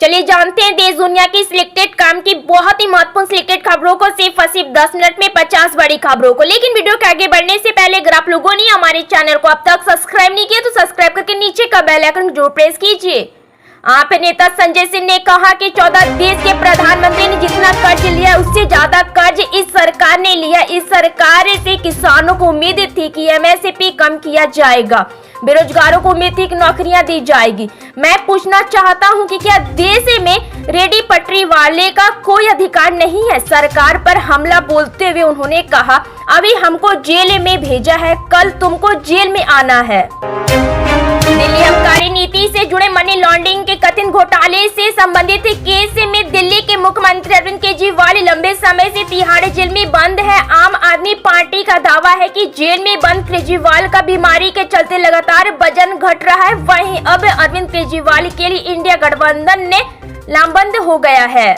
चलिए जानते हैं देश दुनिया की सिलेक्टेड काम की बहुत ही महत्वपूर्ण सिलेक्टेड खबरों को सिर्फ 10 मिनट में 50 बड़ी खबरों को। लेकिन वीडियो के आगे बढ़ने से पहले अगर आप लोगों ने हमारे चैनल को अब तक सब्सक्राइब नहीं किया तो सब्सक्राइब करके नीचे का बेल आइकन जरूर प्रेस कीजिए। आप नेता संजय सिंह ने कहा कि 14 देश के प्रधानमंत्री ने जितना कर्ज लिया उससे ज्यादा कर्ज इस सरकार ने लिया। इस सरकार से किसानों को उम्मीद थी कि एमएसपी कम किया जाएगा, बेरोजगारों को उम्मीद थी कि नौकरियां दी जाएगी। मैं पूछना चाहता हूं कि क्या देश में रेडी पटरी वाले का कोई अधिकार नहीं है? सरकार पर हमला बोलते हुए उन्होंने कहा, अभी हमको जेल में भेजा है, कल तुमको जेल में आना है। दिल्ली आबकारी नीति से जुड़े मनी लॉन्ड्रिंग के कथित घोटाले से संबंधित केस में दिल्ली के मुख्यमंत्री अरविंद केजरीवाल लंबे समय से तिहाड़ जेल में बंद है। आम आदमी पार्टी का दावा है कि जेल में बंद केजरीवाल का बीमारी के चलते लगातार वजन घट रहा है। वहीं अब अरविंद केजरीवाल के लिए इंडिया गठबंधन ने लामबंद हो गया है।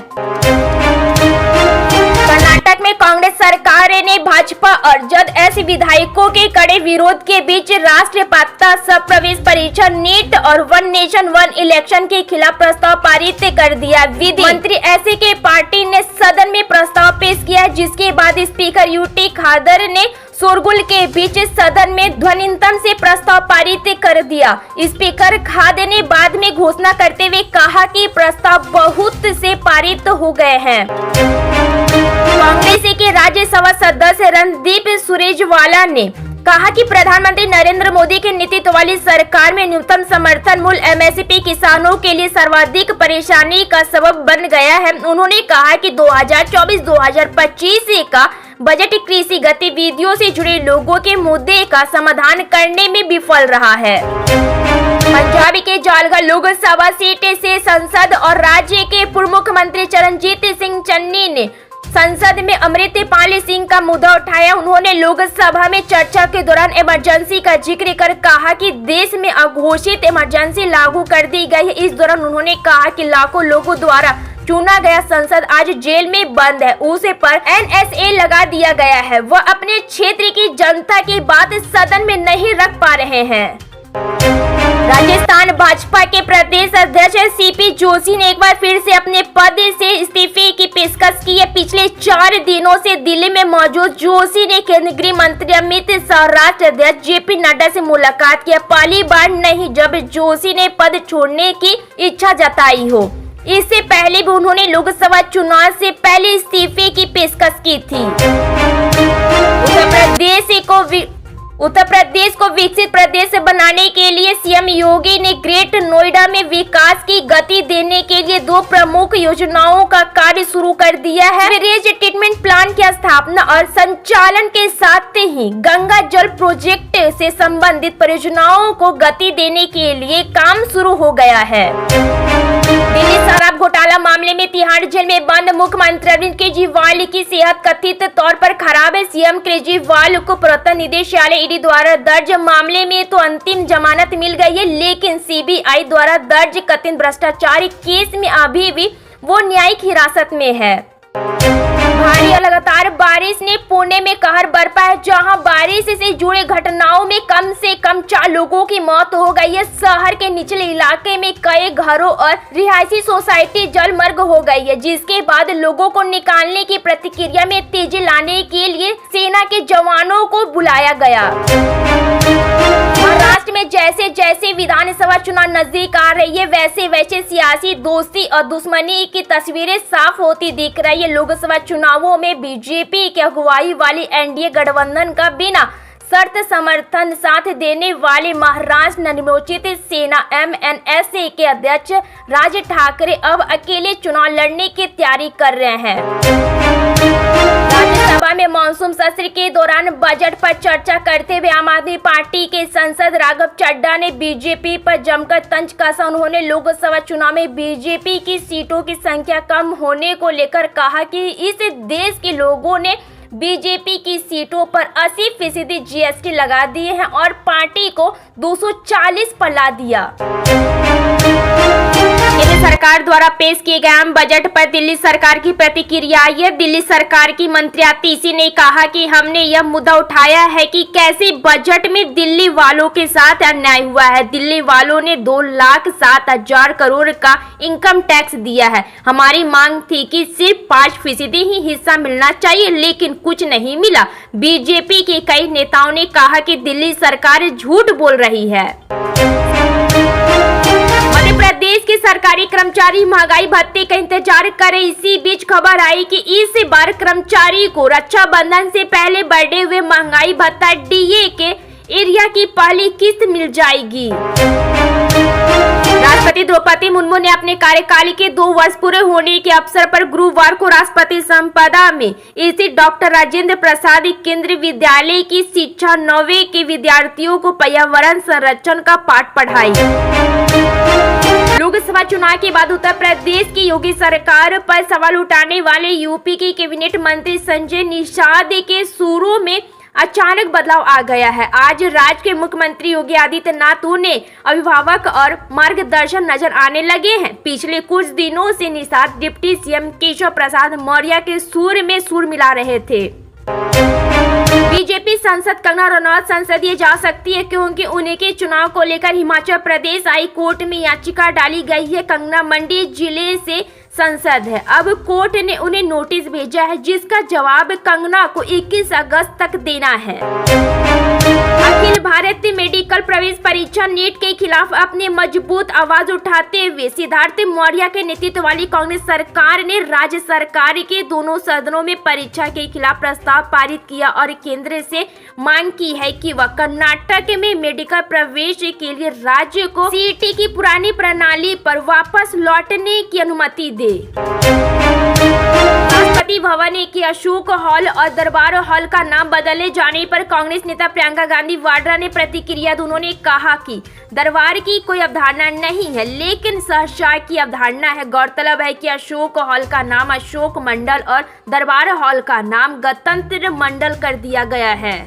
कर्नाटक में कांग्रेस सरकार ने भाजपा और जदयू विधायकों के कड़े विरोध के बीच राष्ट्रीय पात्रता सब प्रवेश परीक्षा नीट और वन नेशन वन इलेक्शन के खिलाफ प्रस्ताव पारित कर दिया। विधि मंत्री एस के पाटिल ने सदन में प्रस्ताव पेश किया, जिसके बाद स्पीकर यूटी खादर ने शोरगुल के बीच सदन में ध्वनितंत्र से प्रस्ताव पारित कर दिया। स्पीकर खादर ने बाद में घोषणा करते हुए कहा कि प्रस्ताव बहुत से पारित हो गए हैं। कांग्रेस के राज्यसभा सदस्य रणदीप सुरजेवाला ने कहा कि प्रधानमंत्री नरेंद्र मोदी के नेतृत्व वाली सरकार में न्यूनतम समर्थन मूल्य एमएसपी किसानों के लिए सर्वाधिक परेशानी का सबब बन गया है। उन्होंने कहा कि 2024-2025 का बजट कृषि गतिविधियों से जुड़े लोगों के मुद्दे का समाधान करने में विफल रहा है। पंजाब के जालगा लोकसभा सीट से संसद और राज्य के पूर्व मुख्यमंत्री चरणजीत सिंह चन्नी ने संसद में अमृतपाल सिंह का मुद्दा उठाया। उन्होंने लोकसभा में चर्चा के दौरान इमरजेंसी का जिक्र कर कहा कि देश में अघोषित इमरजेंसी लागू कर दी गई है। इस दौरान उन्होंने कहा कि लाखों लोगों द्वारा चुना गया संसद आज जेल में बंद है, उसे पर NSA लगा दिया गया है। वह अपने क्षेत्र की जनता की बात सदन में नहीं रख पा रहे हैं। राजस्थान भाजपा के प्रदेश अध्यक्ष सीपी जोशी ने एक बार फिर से अपने पद से इस्तीफे की पेशकश की है। पिछले 4 दिनों से दिल्ली में मौजूद जोशी ने केंद्रीय गृह मंत्री अमित शाह, राष्ट्रीय अध्यक्ष JP नड्डा से मुलाकात की। पहली बार नहीं जब जोशी ने पद छोड़ने की इच्छा जताई हो। इससे पहले भी उन्होंने लोकसभा चुनाव से पहले इस्तीफे की पेशकश की थी। उत्तर प्रदेश को विकसित प्रदेश बनाने के लिए सीएम योगी ने ग्रेट नोएडा में विकास की गति देने के लिए 2 प्रमुख योजनाओं का कार्य शुरू कर दिया है। सीवरेज ट्रीटमेंट प्लांट की स्थापना और संचालन के साथ ही गंगा जल प्रोजेक्ट से संबंधित परियोजनाओं को गति देने के लिए काम शुरू हो गया है। दिल्ली शराब घोटाला मामले में तिहाड़ जेल में बंद मुख्यमंत्री अरविंद केजरीवाल की सेहत कथित तौर पर खराब है। सीएम केजरीवाल को प्रवर्तन निदेशालय ईडी द्वारा दर्ज मामले में तो अंतिम जमानत मिल गई है, लेकिन सीबीआई द्वारा दर्ज कथित भ्रष्टाचार केस में अभी भी वो न्यायिक हिरासत में है। भारी और लगातार बारिश ने पुणे में कहर बरपा है, जहां बारिश से जुड़े घटनाओं में कम से कम 4 लोगों की मौत हो गई है। शहर के निचले इलाके में कई घरों और रिहायशी सोसाइटी जलमग्न हो गई है, जिसके बाद लोगों को निकालने की प्रक्रिया में तेजी लाने के लिए सेना के जवानों को बुलाया गया। महाराष्ट्र में जैसे जैसे विधानसभा चुनाव नजदीक आ रही है, वैसे वैसे सियासी दोस्ती और दुश्मनी की तस्वीरें साफ होती दिख रही है। लोकसभा चुनावों में बीजेपी की अगुवाई वाली एनडीए गठबंधन का बिना शर्त समर्थन साथ देने वाले महाराष्ट्र नवनिर्वाचित सेना MNSA के अध्यक्ष राज ठाकरे अब अकेले चुनाव लड़ने की तैयारी कर रहे हैं। राज्यसभा में मानसून सत्र के दौरान बजट पर चर्चा करते हुए आम आदमी पार्टी के सांसद राघव चड्ढा ने बीजेपी पर जमकर तंज कसा। उन्होंने लोकसभा चुनाव में बीजेपी की सीटों की संख्या कम होने को लेकर कहा कि इस देश के लोगों ने बीजेपी की सीटों पर 80% GST लगा दिए हैं और पार्टी को 240 पर ला दिया। केंद्र सरकार द्वारा द्वारा पेश किए गए आम बजट पर दिल्ली सरकार की प्रतिक्रिया आई है। दिल्ली सरकार की मंत्री आतिशी ने कहा कि हमने यह मुद्दा उठाया है कि कैसे बजट में दिल्ली वालों के साथ अन्याय हुआ है। दिल्ली वालों ने 2,07,000 करोड़ का इनकम टैक्स दिया है। हमारी मांग थी कि सिर्फ 5% ही हिस्सा मिलना चाहिए, लेकिन कुछ नहीं मिला। बीजेपी के कई नेताओं ने कहा कि दिल्ली सरकार झूठ बोल रही है। मध्य प्रदेश के सरकारी कर्मचारी महंगाई भत्ते का इंतजार करे। इसी बीच खबर आई कि इस बार कर्मचारी को रक्षाबंधन से पहले बढ़े हुए महंगाई भत्ता डीए के एरिया की पहली किस्त मिल जाएगी। राष्ट्रपति द्रौपदी मुर्मू ने अपने कार्यकाल के 2 वर्ष पूरे होने के अवसर पर गुरुवार को राष्ट्रपति संपदा में स्थित डॉक्टर राजेंद्र प्रसाद केंद्रीय विद्यालय की शिक्षा 9वीं के विद्यार्थियों को पर्यावरण संरक्षण का पाठ पढ़ाई। लोकसभा चुनाव के बाद उत्तर प्रदेश की योगी सरकार पर सवाल उठाने वाले यूपी के कैबिनेट मंत्री संजय निषाद के सुरों में अचानक बदलाव आ गया है। आज राज्य के मुख्यमंत्री योगी आदित्यनाथ उन्हें अभिभावक और मार्गदर्शन नजर आने लगे हैं। पिछले कुछ दिनों से निषाद डिप्टी सीएम केशव प्रसाद मौर्य के सुर में सुर मिला रहे थे। बीजेपी सांसद कंगना रनौत संसदीय जा सकती है क्योंकि उनके चुनाव को लेकर हिमाचल प्रदेश हाई कोर्ट में याचिका डाली गई है। कंगना मंडी जिले से संसद है। अब कोर्ट ने उन्हें नोटिस भेजा है, जिसका जवाब कंगना को 21 अगस्त तक देना है। अखिल भारतीय मेडिकल प्रवेश परीक्षा नीट के खिलाफ अपनी मजबूत आवाज उठाते हुए सिद्धार्थ मौर्य के नेतृत्व वाली कांग्रेस सरकार ने राज्य सरकार के दोनों सदनों में परीक्षा के खिलाफ प्रस्ताव पारित किया और केंद्र से मांग की है कि वह कर्नाटक में मेडिकल प्रवेश के लिए राज्य को सीईटी की पुरानी प्रणाली पर वापस लौटने की अनुमति दे। राष्ट्रपति भवन के अशोक हॉल और दरबार हॉल का नाम बदले जाने पर कांग्रेस नेता प्रियंका गांधी वाड्रा ने प्रतिक्रिया दी। उन्होंने कहा कि दरबार की कोई अवधारणा नहीं है, लेकिन शहशाह की अवधारणा है। गौरतलब है कि अशोक हॉल का नाम अशोक मंडल और दरबार हॉल का नाम गणतंत्र मंडल कर दिया गया है।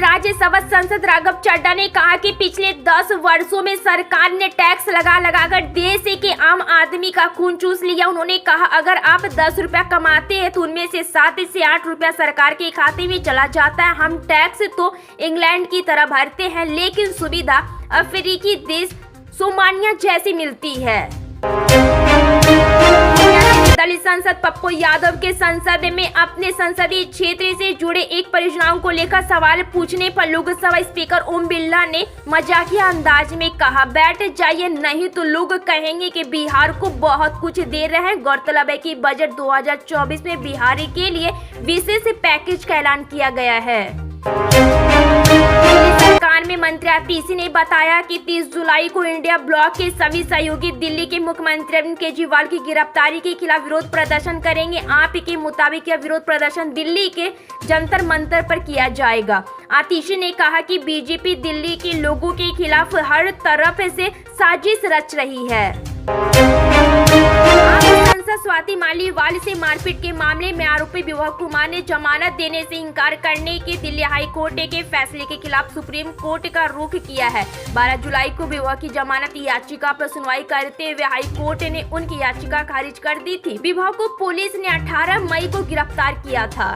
राज्यसभा सांसद राघव चड्ढा ने कहा कि पिछले 10 वर्षों में सरकार ने टैक्स लगाकर देश के आम आदमी का खून चूस लिया। उन्होंने कहा, अगर आप 10 रुपया कमाते हैं तो उनमें से 7 से 8 रुपया सरकार के खाते में चला जाता है। हम टैक्स तो इंग्लैंड की तरह भरते हैं, लेकिन सुविधा अफ्रीकी देश सोमालिया जैसी मिलती है। दलित सांसद पप्पू यादव के संसद में अपने संसदीय क्षेत्र से जुड़े एक परियोजनाओं को लेकर सवाल पूछने पर लोकसभा स्पीकर ओम बिरला ने मजाकिया अंदाज में कहा, बैठ जाइए, नहीं तो लोग कहेंगे कि बिहार को बहुत कुछ दे रहे हैं। गौरतलब है कि बजट 2024 में बिहार के लिए विशेष पैकेज का ऐलान किया गया है। सरकार में मंत्री आतिशी ने बताया कि 30 जुलाई को इंडिया ब्लॉक के सभी सहयोगी दिल्ली के मुख्यमंत्री अरविंद केजरीवाल की गिरफ्तारी के खिलाफ विरोध प्रदर्शन करेंगे। आप के मुताबिक यह विरोध प्रदर्शन दिल्ली के जंतर मंतर पर किया जाएगा। आतिशी ने कहा कि बीजेपी दिल्ली के लोगों के खिलाफ हर तरफ से साजिश रच रही है। सांसद स्वाति मालीवाल से मारपीट के मामले में आरोपी विभव कुमार ने जमानत देने से इनकार करने के दिल्ली हाई कोर्ट के फैसले के खिलाफ सुप्रीम कोर्ट का रुख किया है। 12 जुलाई को विभव की जमानत याचिका पर सुनवाई करते हुए हाई कोर्ट ने उनकी याचिका खारिज कर दी थी। विभव को पुलिस ने 18 मई को गिरफ्तार किया था।